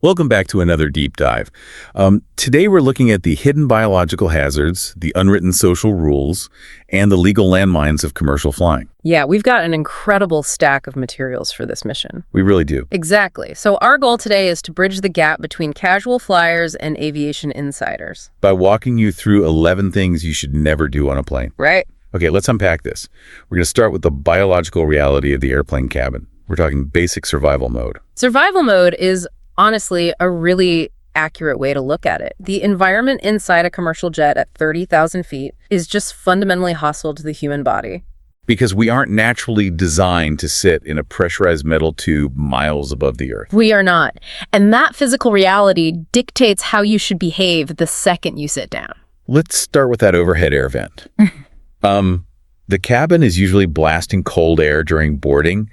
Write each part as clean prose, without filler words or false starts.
Welcome back to another deep dive. Today we're looking at the hidden biological hazards, the unwritten social rules, and the legal landmines of commercial flying. Yeah, we've got an incredible stack of materials for this mission. We really do. Exactly. So our goal today is to bridge the gap between casual flyers and aviation insiders. By walking you through 11 things you should never do on a plane. Right. Okay, let's unpack this. We're going to start with the biological reality of the airplane cabin. We're talking basic survival mode. Survival mode is honestly a really accurate way to look at it. The environment inside a commercial jet at 30,000 feet is just fundamentally hostile to the human body. Because we aren't naturally designed to sit in a pressurized metal tube miles above the earth. We are not. And that physical reality dictates how you should behave the second you sit down. Let's start with that overhead air vent. The cabin is usually blasting cold air during boarding,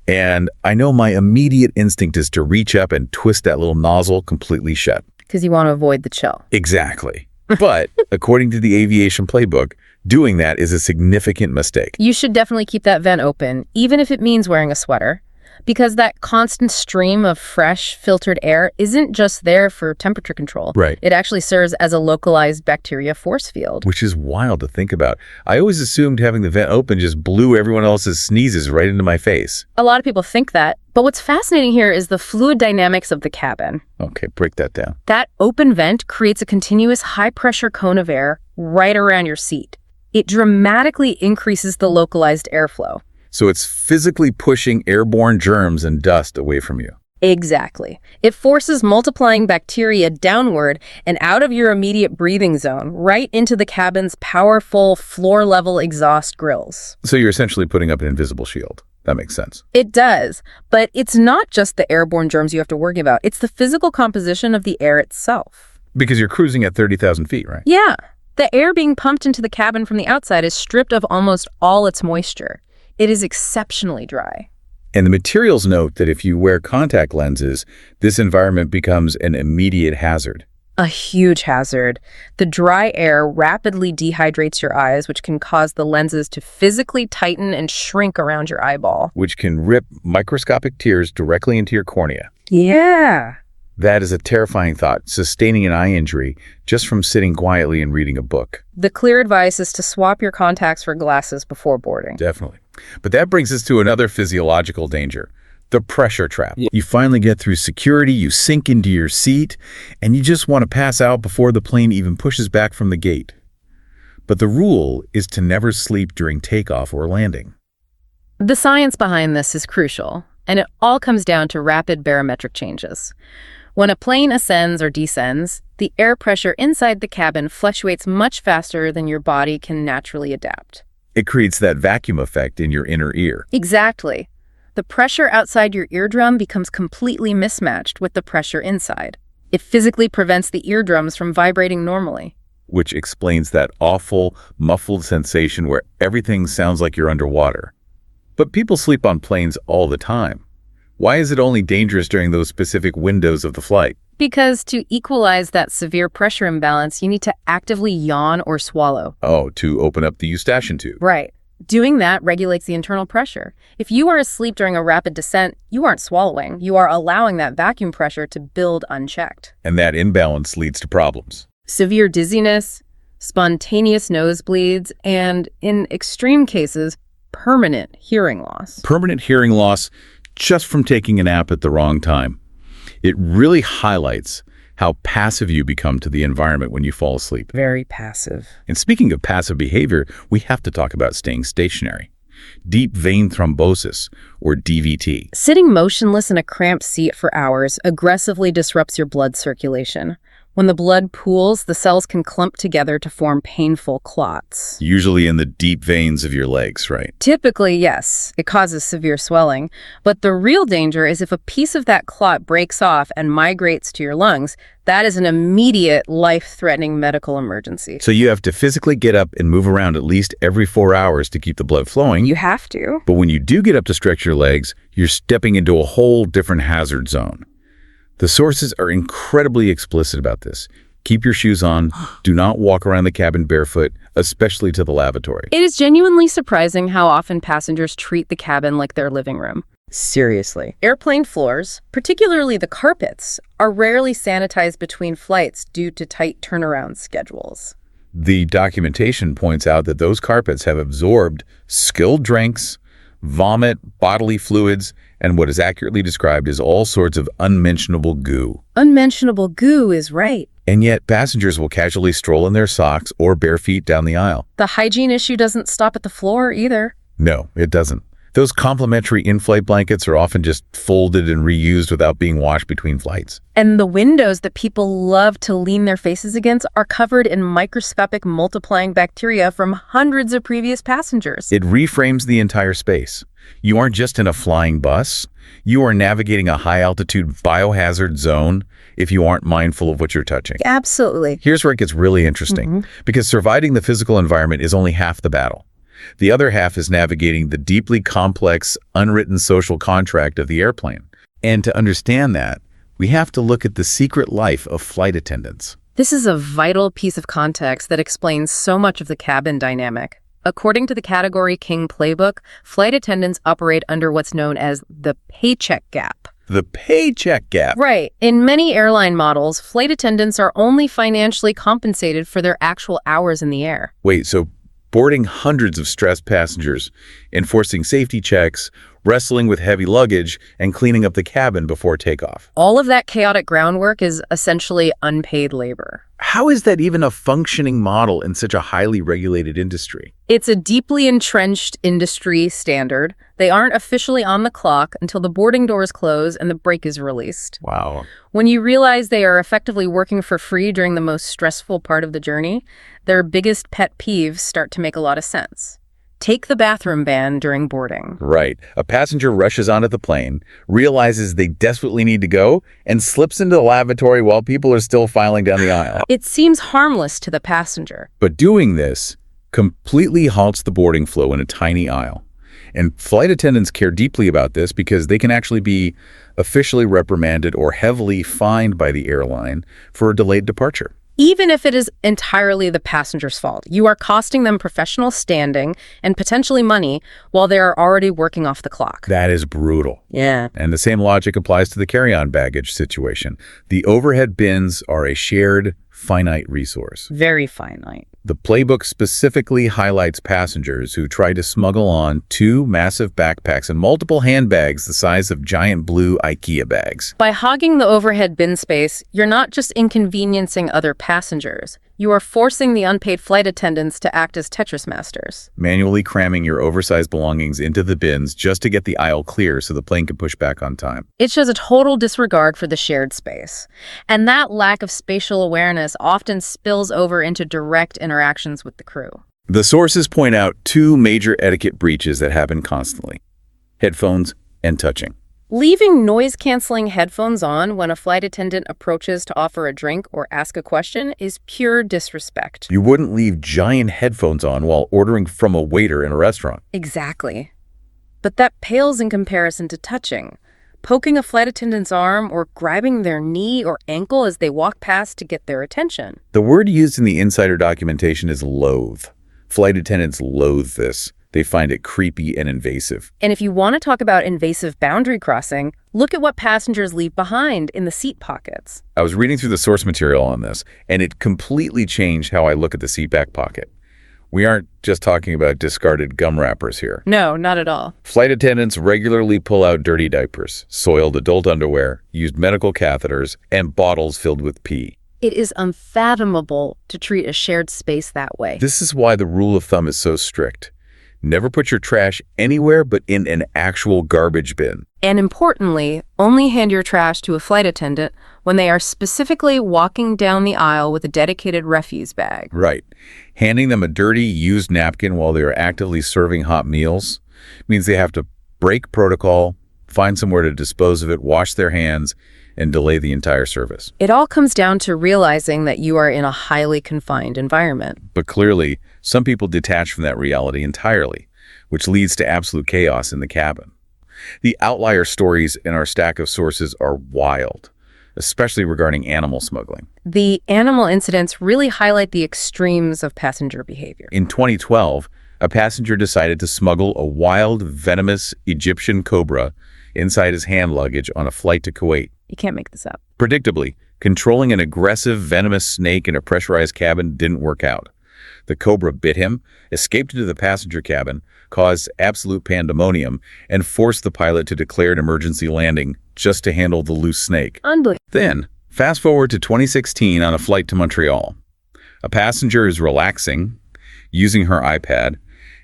and I know my immediate instinct is to reach up and twist that little nozzle completely shut. Because you want to avoid the chill. Exactly. But according to the aviation playbook, doing that is a significant mistake. You should definitely keep that vent open, even if it means wearing a sweater. Because that constant stream of fresh, filtered air isn't just there for temperature control. Right. It actually serves as a localized bacteria force field. Which is wild to think about. I always assumed having the vent open just blew everyone else's sneezes right into my face. A lot of people think that, but what's fascinating here is the fluid dynamics of the cabin. Okay, break that down. That open vent creates a continuous high-pressure cone of air right around your seat. It dramatically increases the localized airflow. So it's physically pushing airborne germs and dust away from you. Exactly. It forces multiplying bacteria downward and out of your immediate breathing zone, right into the cabin's powerful floor-level exhaust grills. So you're essentially putting up an invisible shield. That makes sense. It does, but it's not just the airborne germs you have to worry about. It's the physical composition of the air itself. Because you're cruising at 30,000 feet, right? Yeah. The air being pumped into the cabin from the outside is stripped of almost all its moisture. It is exceptionally dry. And the materials note that if you wear contact lenses, this environment becomes an immediate hazard. A huge hazard. The dry air rapidly dehydrates your eyes, which can cause the lenses to physically tighten and shrink around your eyeball. Which can rip microscopic tears directly into your cornea. Yeah. That is a terrifying thought, sustaining an eye injury just from sitting quietly and reading a book. The clear advice is to swap your contacts for glasses before boarding. Definitely. But that brings us to another physiological danger, the pressure trap. You finally get through security, you sink into your seat, and you just want to pass out before the plane even pushes back from the gate. But the rule is to never sleep during takeoff or landing. The science behind this is crucial, and it all comes down to rapid barometric changes. When a plane ascends or descends, the air pressure inside the cabin fluctuates much faster than your body can naturally adapt. It creates that vacuum effect in your inner ear. Exactly. The pressure outside your eardrum becomes completely mismatched with the pressure inside. It physically prevents the eardrums from vibrating normally. Which explains that awful, muffled sensation where everything sounds like you're underwater. But people sleep on planes all the time. Why is it only dangerous during those specific windows of the flight? Because to equalize that severe pressure imbalance, you need to actively yawn or swallow. Oh, to open up the eustachian tube. Right. Doing that regulates the internal pressure. If you are asleep during a rapid descent, you aren't swallowing. You are allowing that vacuum pressure to build unchecked. And that imbalance leads to problems. Severe dizziness, spontaneous nosebleeds, and in extreme cases, permanent hearing loss. Permanent hearing loss just from taking a nap at the wrong time. It really highlights how passive you become to the environment when you fall asleep. Very passive. And speaking of passive behavior, we have to talk about staying stationary. Deep vein thrombosis, or DVT. Sitting motionless in a cramped seat for hours aggressively disrupts your blood circulation. When the blood pools, the cells can clump together to form painful clots. Usually in the deep veins of your legs, right? Typically, yes, it causes severe swelling. But the real danger is if a piece of that clot breaks off and migrates to your lungs, that is an immediate life-threatening medical emergency. So you have to physically get up and move around at least every 4 hours to keep the blood flowing. You have to. But when you do get up to stretch your legs, you're stepping into a whole different hazard zone. The sources are incredibly explicit about this. Keep your shoes on. Do not walk around the cabin barefoot, especially to the lavatory. It is genuinely surprising how often passengers treat the cabin like their living room. Seriously. Airplane floors, particularly the carpets, are rarely sanitized between flights due to tight turnaround schedules. The documentation points out that those carpets have absorbed skilled drinks, vomit, bodily fluids, and what is accurately described as all sorts of unmentionable goo. Unmentionable goo is right. And yet, passengers will casually stroll in their socks or bare feet down the aisle. The hygiene issue doesn't stop at the floor either. No, it doesn't. Those complimentary in-flight blankets are often just folded and reused without being washed between flights. And the windows that people love to lean their faces against are covered in microscopic multiplying bacteria from hundreds of previous passengers. It reframes the entire space. You aren't just in a flying bus. You are navigating a high-altitude biohazard zone if you aren't mindful of what you're touching. Absolutely. Here's where it gets really interesting, because surviving the physical environment is only half the battle. The other half is navigating the deeply complex, unwritten social contract of the airplane. And to understand that, we have to look at the secret life of flight attendants. This is a vital piece of context that explains so much of the cabin dynamic. According to the Category King playbook, flight attendants operate under what's known as the paycheck gap. The paycheck gap. Right. In many airline models, flight attendants are only financially compensated for their actual hours in the air. Wait, so boarding hundreds of stressed passengers, enforcing safety checks, wrestling with heavy luggage, and cleaning up the cabin before takeoff. All of that chaotic groundwork is essentially unpaid labor. How is that even a functioning model in such a highly regulated industry? It's a deeply entrenched industry standard. They aren't officially on the clock until the boarding doors close and the brake is released. Wow. When you realize they are effectively working for free during the most stressful part of the journey, their biggest pet peeves start to make a lot of sense. Take the bathroom ban during boarding. Right. A passenger rushes onto the plane, realizes they desperately need to go, and slips into the lavatory while people are still filing down the aisle. It seems harmless to the passenger. But doing this completely halts the boarding flow in a tiny aisle. And flight attendants care deeply about this because they can actually be officially reprimanded or heavily fined by the airline for a delayed departure. Even if it is entirely the passenger's fault, you are costing them professional standing and potentially money while they are already working off the clock. That is brutal. Yeah. And the same logic applies to the carry-on baggage situation. The overhead bins are a shared, finite resource. Very finite. The playbook specifically highlights passengers who try to smuggle on 2 massive backpacks and multiple handbags the size of giant blue IKEA bags. By hogging the overhead bin space, you're not just inconveniencing other passengers. You are forcing the unpaid flight attendants to act as Tetris masters. Manually cramming your oversized belongings into the bins just to get the aisle clear so the plane can push back on time. It shows a total disregard for the shared space. And that lack of spatial awareness often spills over into direct interactions with the crew. The sources point out 2 major etiquette breaches that happen constantly: headphones and touching. Leaving noise-canceling headphones on when a flight attendant approaches to offer a drink or ask a question is pure disrespect. You wouldn't leave giant headphones on while ordering from a waiter in a restaurant. Exactly. But that pales in comparison to touching. Poking a flight attendant's arm or grabbing their knee or ankle as they walk past to get their attention. The word used in the insider documentation is loathe. Flight attendants loathe this. They find it creepy and invasive. And if you want to talk about invasive boundary crossing, look at what passengers leave behind in the seat pockets. I was reading through the source material on this, and it completely changed how I look at the seat back pocket. We aren't just talking about discarded gum wrappers here. No, not at all. Flight attendants regularly pull out dirty diapers, soiled adult underwear, used medical catheters, and bottles filled with pee. It is unfathomable to treat a shared space that way. This is why the rule of thumb is so strict. Never put your trash anywhere but in an actual garbage bin. And importantly, only hand your trash to a flight attendant when they are specifically walking down the aisle with a dedicated refuse bag. Right. Handing them a dirty, used napkin while they are actively serving hot meals means they have to break protocol, find somewhere to dispose of it, wash their hands, and delay the entire service. It all comes down to realizing that you are in a highly confined environment. But clearly, some people detach from that reality entirely, which leads to absolute chaos in the cabin. The outlier stories in our stack of sources are wild, especially regarding animal smuggling. The animal incidents really highlight the extremes of passenger behavior. In 2012, a passenger decided to smuggle a wild, venomous Egyptian cobra inside his hand luggage on a flight to Kuwait. You can't make this up. Predictably, controlling an aggressive, venomous snake in a pressurized cabin didn't work out. The cobra bit him, escaped into the passenger cabin, caused absolute pandemonium, and forced the pilot to declare an emergency landing just to handle the loose snake. Unbelievable. Then, fast forward to 2016 on a flight to Montreal. A passenger is relaxing, using her iPad,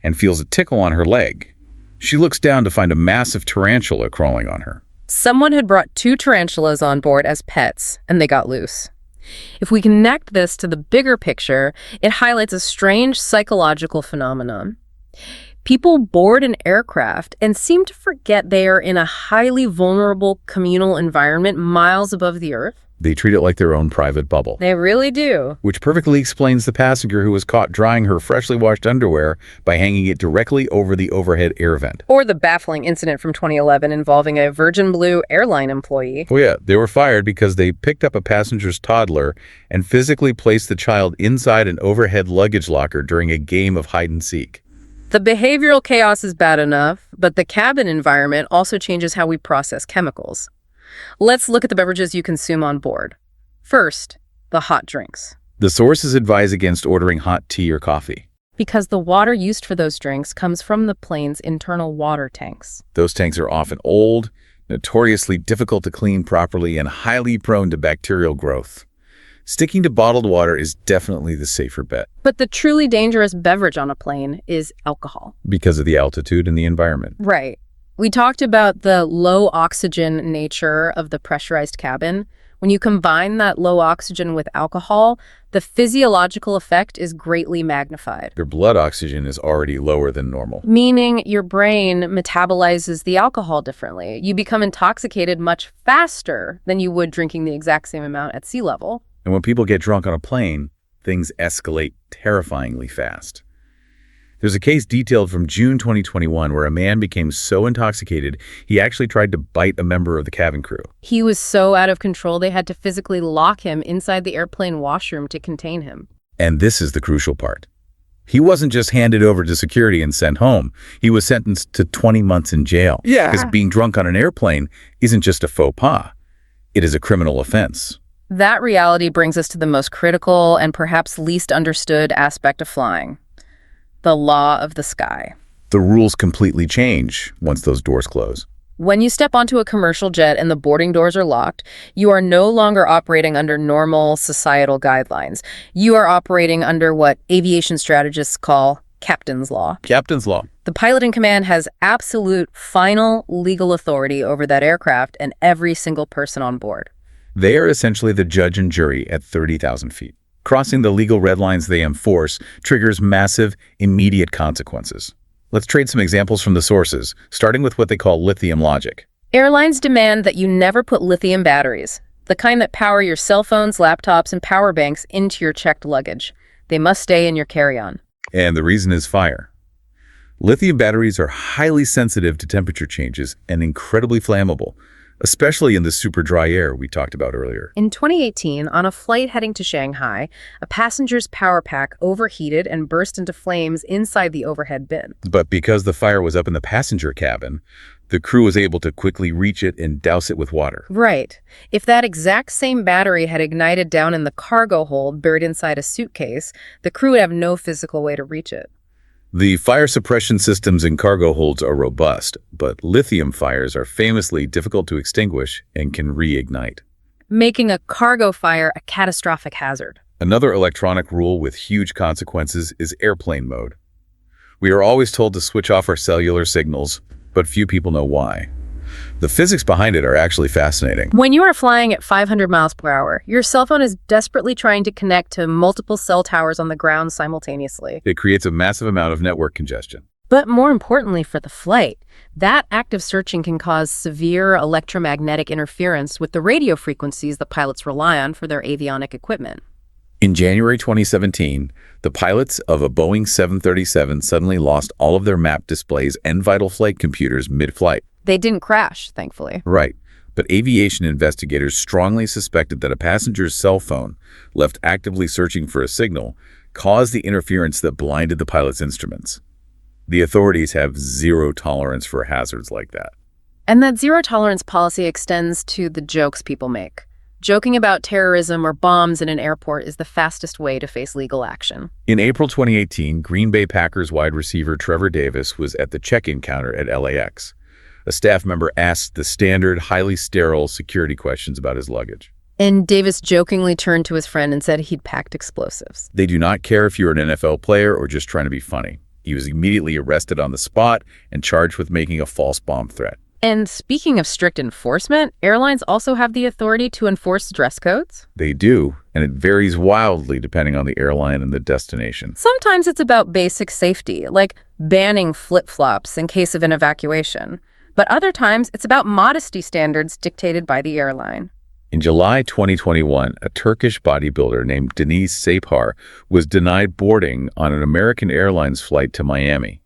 and feels a tickle on her leg. She looks down to find a massive tarantula crawling on her. Someone had brought 2 tarantulas on board as pets, and they got loose. If we connect this to the bigger picture, it highlights a strange psychological phenomenon. People board an aircraft and seem to forget they are in a highly vulnerable communal environment miles above the Earth. They treat it like their own private bubble. They really do. Which perfectly explains the passenger who was caught drying her freshly washed underwear by hanging it directly over the overhead air vent. Or the baffling incident from 2011 involving a Virgin Blue airline employee. Oh yeah, they were fired because they picked up a passenger's toddler and physically placed the child inside an overhead luggage locker during a game of hide and seek. The behavioral chaos is bad enough, but the cabin environment also changes how we process chemicals. Let's look at the beverages you consume on board. First, the hot drinks. The sources advise against ordering hot tea or coffee. Because the water used for those drinks comes from the plane's internal water tanks. Those tanks are often old, notoriously difficult to clean properly, and highly prone to bacterial growth. Sticking to bottled water is definitely the safer bet. But the truly dangerous beverage on a plane is alcohol. Because of the altitude and the environment. Right. We talked about the low oxygen nature of the pressurized cabin. When you combine that low oxygen with alcohol, the physiological effect is greatly magnified. Your blood oxygen is already lower than normal. Meaning your brain metabolizes the alcohol differently. You become intoxicated much faster than you would drinking the exact same amount at sea level. And when people get drunk on a plane, things escalate terrifyingly fast. There's a case detailed from June 2021 where a man became so intoxicated, he actually tried to bite a member of the cabin crew. He was so out of control, they had to physically lock him inside the airplane washroom to contain him. And this is the crucial part. He wasn't just handed over to security and sent home. He was sentenced to 20 months in jail. Yeah. Because being drunk on an airplane isn't just a faux pas. It is a criminal offense. That reality brings us to the most critical and perhaps least understood aspect of flying. The law of the sky. The rules completely change once those doors close. When you step onto a commercial jet and the boarding doors are locked, you are no longer operating under normal societal guidelines. You are operating under what aviation strategists call captain's law. Captain's law. The pilot in command has absolute final legal authority over that aircraft and every single person on board. They are essentially the judge and jury at 30,000 feet. Crossing the legal red lines they enforce triggers massive, immediate consequences. Let's trade some examples from the sources, starting with what they call lithium logic. Airlines demand that you never put lithium batteries, the kind that power your cell phones, laptops, and power banks, into your checked luggage. They must stay in your carry-on. And the reason is fire. Lithium batteries are highly sensitive to temperature changes and incredibly flammable, especially in the super dry air we talked about earlier. In 2018, on a flight heading to Shanghai, a passenger's power pack overheated and burst into flames inside the overhead bin. But because the fire was up in the passenger cabin, the crew was able to quickly reach it and douse it with water. Right. If that exact same battery had ignited down in the cargo hold buried inside a suitcase, the crew would have no physical way to reach it. The fire suppression systems in cargo holds are robust, but lithium fires are famously difficult to extinguish and can reignite, making a cargo fire a catastrophic hazard. Another electronic rule with huge consequences is airplane mode. We are always told to switch off our cellular signals, but few people know why. The physics behind it are actually fascinating. When you are flying at 500 miles per hour, your cell phone is desperately trying to connect to multiple cell towers on the ground simultaneously. It creates a massive amount of network congestion. But more importantly for the flight, that active searching can cause severe electromagnetic interference with the radio frequencies the pilots rely on for their avionic equipment. In January 2017, the pilots of a Boeing 737 suddenly lost all of their map displays and vital flight computers mid-flight. They didn't crash, thankfully. Right, but aviation investigators strongly suspected that a passenger's cell phone, left actively searching for a signal, caused the interference that blinded the pilot's instruments. The authorities have zero tolerance for hazards like that. And that zero-tolerance policy extends to the jokes people make. Joking about terrorism or bombs in an airport is the fastest way to face legal action. In April 2018, Green Bay Packers wide receiver Trevor Davis was at the check-in counter at LAX. A staff member asked the standard, highly sterile security questions about his luggage. And Davis jokingly turned to his friend and said he'd packed explosives. They do not care if you're an NFL player or just trying to be funny. He was immediately arrested on the spot and charged with making a false bomb threat. And speaking of strict enforcement, airlines also have the authority to enforce dress codes. They do, and it varies wildly depending on the airline and the destination. Sometimes it's about basic safety, like banning flip-flops in case of an evacuation. But other times, it's about modesty standards dictated by the airline. In July 2021, a Turkish bodybuilder named Deniz Sapar was denied boarding on an American Airlines flight to Miami.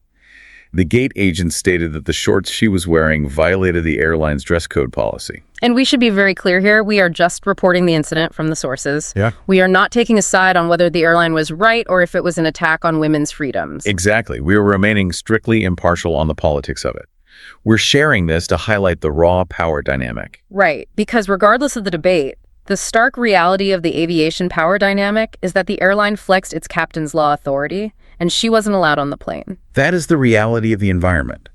The gate agent stated that the shorts she was wearing violated the airline's dress code policy. And we should be very clear here, we are just reporting the incident from the sources. Yeah. We are not taking a side on whether the airline was right or if it was an attack on women's freedoms. Exactly. We are remaining strictly impartial on the politics of it. We're sharing this to highlight the raw power dynamic. Right, because regardless of the debate, the stark reality of the aviation power dynamic is that the airline flexed its captain's law authority, and she wasn't allowed on the plane. That is the reality of the environment.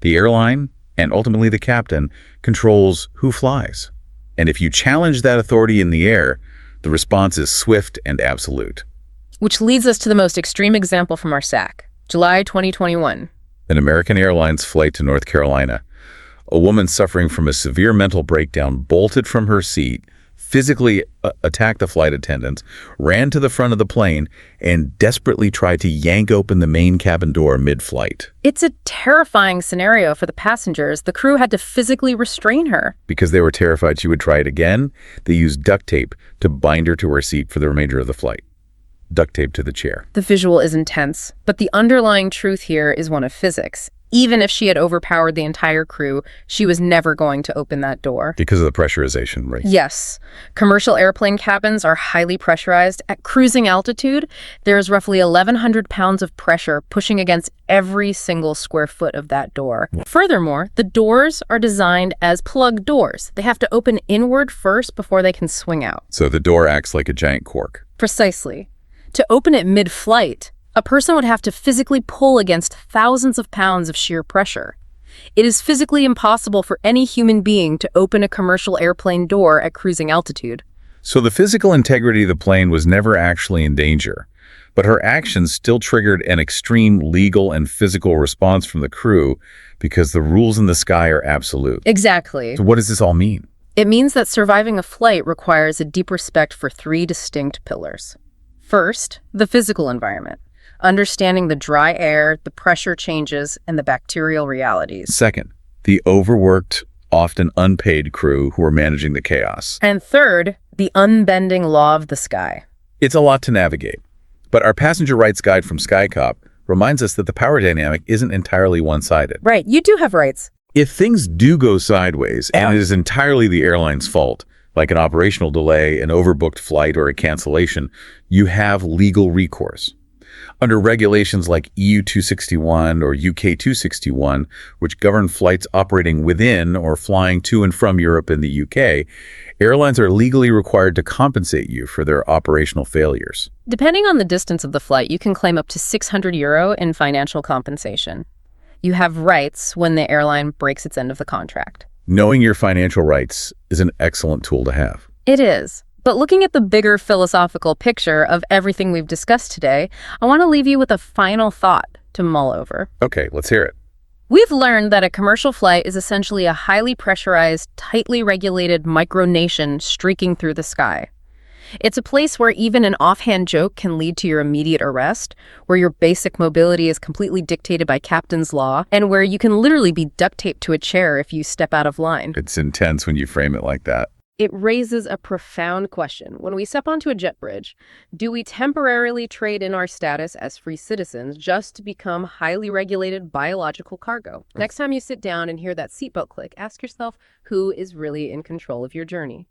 The airline, and ultimately the captain, controls who flies. And if you challenge that authority in the air, the response is swift and absolute. Which leads us to the most extreme example from our SAC, July 2021. An American Airlines flight to North Carolina. A woman suffering from a severe mental breakdown bolted from her seat, physically attacked the flight attendants, ran to the front of the plane, and desperately tried to yank open the main cabin door mid-flight. It's a terrifying scenario for the passengers. The crew had to physically restrain her. Because they were terrified she would try it again, they used duct tape to bind her to her seat for the remainder of the flight. Duct tape to the chair. The visual is intense, but the underlying truth here is one of physics. Even if she had overpowered the entire crew, she was never going to open that door. Because of the pressurization, right? Yes. Commercial airplane cabins are highly pressurized. At cruising altitude, there is roughly 1,100 pounds of pressure pushing against every single square foot of that door. Furthermore, the doors are designed as plug doors. They have to open inward first before they can swing out. So the door acts like a giant cork. Precisely. To open it mid-flight, a person would have to physically pull against thousands of pounds of sheer pressure. It is physically impossible for any human being to open a commercial airplane door at cruising altitude. So the physical integrity of the plane was never actually in danger, but her actions still triggered an extreme legal and physical response from the crew because the rules in the sky are absolute. Exactly. So what does this all mean? It means that surviving a flight requires a deep respect for three distinct pillars. First, the physical environment. Understanding the dry air, the pressure changes, and the bacterial realities. Second, the overworked, often unpaid crew who are managing the chaos. And third, the unbending law of the sky. It's a lot to navigate, but our passenger rights guide from SkyCop reminds us that the power dynamic isn't entirely one-sided. Right, you do have rights. If things do go sideways, and it is entirely the airline's fault, like an operational delay, an overbooked flight, or a cancellation, you have legal recourse. Under regulations like EU 261 or UK 261, which govern flights operating within or flying to and from Europe and the UK, airlines are legally required to compensate you for their operational failures. Depending on the distance of the flight, you can claim up to €600 in financial compensation. You have rights when the airline breaks its end of the contract. Knowing your financial rights is an excellent tool to have. It is. But looking at the bigger philosophical picture of everything we've discussed today, I want to leave you with a final thought to mull over. Okay, let's hear it. We've learned that a commercial flight is essentially a highly pressurized, tightly regulated micronation streaking through the sky. It's a place where even an offhand joke can lead to your immediate arrest, where your basic mobility is completely dictated by captain's law, and where you can literally be duct taped to a chair if you step out of line. It's intense when you frame it like that. It raises a profound question. When we step onto a jet bridge, do we temporarily trade in our status as free citizens just to become highly regulated biological cargo? Next time you sit down and hear that seatbelt click, ask yourself who is really in control of your journey.